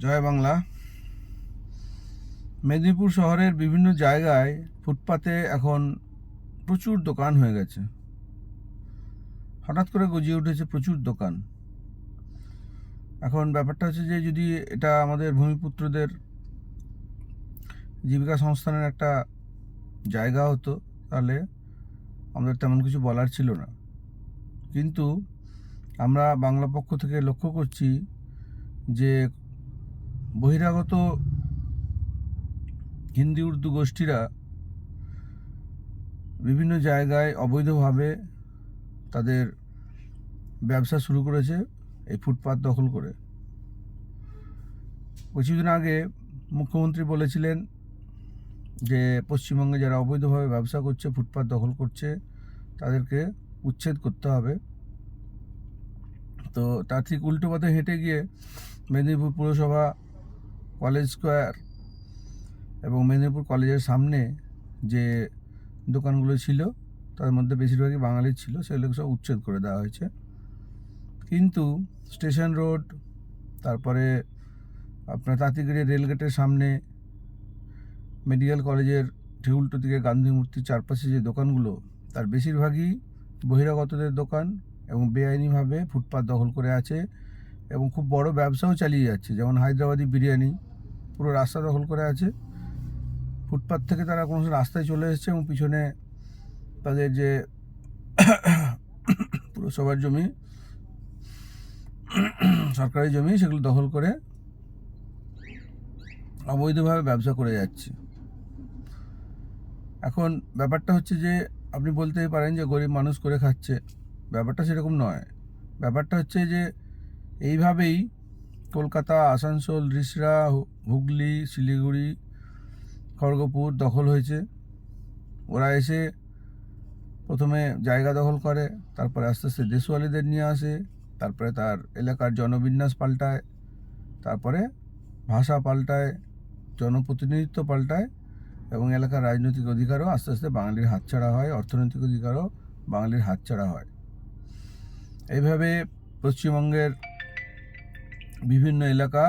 জয় বাংলা। মেদিনীপুর শহরের বিভিন্ন জায়গায় ফুটপাতে এখন প্রচুর দোকান হয়ে গেছে। হঠাৎ করে গজিয়ে উঠেছে প্রচুর দোকান। এখন ব্যাপারটা হচ্ছে যে যদি এটা আমাদের ভূমিপুত্রদের জীবিকা সংস্থানের একটা জায়গা হতো তাহলে আমাদের তেমন কিছু বলার ছিল না। কিন্তু আমরা বাংলা পক্ষ থেকে লক্ষ্য করছি যে বহিরাগত হিন্দি উর্দু গোষ্ঠীরা বিভিন্ন জায়গায় অবৈধভাবে তাদের ব্যবসা শুরু করেছে এই ফুটপাত দখল করে। কিছুদিন আগে মুখ্যমন্ত্রী বলেছিলেন যে পশ্চিমবঙ্গে যারা অবৈধভাবে ব্যবসা করছে, ফুটপাত দখল করছে, তাদেরকে উচ্ছেদ করতে হবে। তো তার ঠিক উল্টো পথে হেঁটে গিয়ে মেদিনীপুর পুরসভা, কলেজ স্কোয়ার এবং মেদিনীপুর কলেজের সামনে যে দোকানগুলো ছিল তার মধ্যে বেশিরভাগই বাঙালির ছিল, সেগুলোকে সব উচ্ছেদ করে দেওয়া হয়েছে। কিন্তু স্টেশন রোড, তারপরে আপনার তাঁতিগড়ি রেলগেটের সামনে, মেডিকেল কলেজের ঠিক উল্টো দিকে গান্ধী মূর্তির চারপাশে যে দোকানগুলো, তার বেশিরভাগই বহিরাগতদের দোকান এবং বেআইনিভাবে ফুটপাত দখল করে আছে এবং খুব বড় ব্যবসাও চালিয়ে যাচ্ছে। যেমন হায়দ্রাবাদি বিরিয়ানি পুরো রাস্তা দখল করে আছে। ফুটপাত থেকে তারা কোনো রাস্তায় চলে এসেছে এবং পিছনে তাদের যে পুরসভার জমি, সরকারি জমি, সেগুলো দখল করে অবৈধভাবে ব্যবসা করে যাচ্ছে। এখন ব্যাপারটা হচ্ছে যে আপনি বলতেই পারেন যে গরিব মানুষ করে খাচ্ছে, ব্যাপারটা সেরকম নয়। ব্যাপারটা হচ্ছে যে এইভাবেই কলকাতা, আসানসোল, রিষড়া, হুগলি, শিলিগুড়ি, খড়গপুর দখল হয়েছে। ওরা এসে প্রথমে জায়গা দখল করে, তারপরে আস্তে আস্তে দেশওয়ালিদের নিয়ে আসে, তারপরে তার এলাকার জনবিন্যাস পাল্টায়, তারপরে ভাষা পাল্টায়, জনপ্রতিনিধিত্ব পাল্টায় এবং এলাকার রাজনৈতিক অধিকারও আস্তে আস্তে বাঙালির হাতছাড়া হয়, অর্থনৈতিক অধিকারও বাঙালির হাতছাড়া হয়। এইভাবে পশ্চিমবঙ্গের বিভিন্ন এলাকা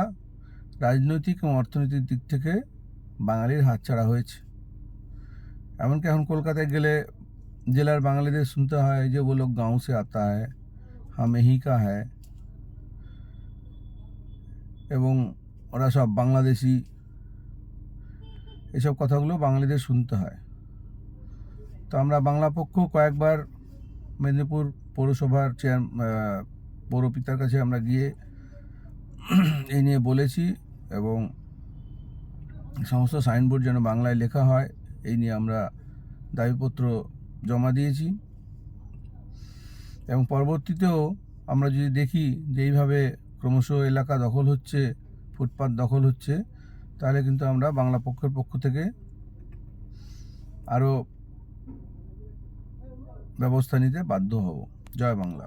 রাজনৈতিক এবং অর্থনৈতিক দিক থেকে বাঙালির হাতছাড়া হয়েছে। এমনকি এখন কলকাতায় গেলে জেলার বাঙালিদের শুনতে হয় যে वो लोग गाँव से आता है, हम यहीं का है, এবং ওরা সব বাংলাদেশি, এসব কথাগুলো বাঙালিদের শুনতে হয়। তো আমরা বাংলা পক্ষ কয়েকবার মেদিনীপুর পৌরসভার পৌরপিতার কাছে আমরা গিয়ে এই নিয়ে বলেছি এবং সমস্ত সাইনবোর্ড যেন বাংলায় লেখা হয় এই নিয়ে আমরা দাবিপত্র জমা দিয়েছি। এবং পরবর্তীতেও আমরা যদি দেখি যে এইভাবে ক্রমশ এলাকা দখল হচ্ছে, ফুটপাত দখল হচ্ছে, তাহলে কিন্তু আমরা বাংলা পক্ষের পক্ষ থেকে আরও ব্যবস্থা নিতে বাধ্য হব। জয় বাংলা।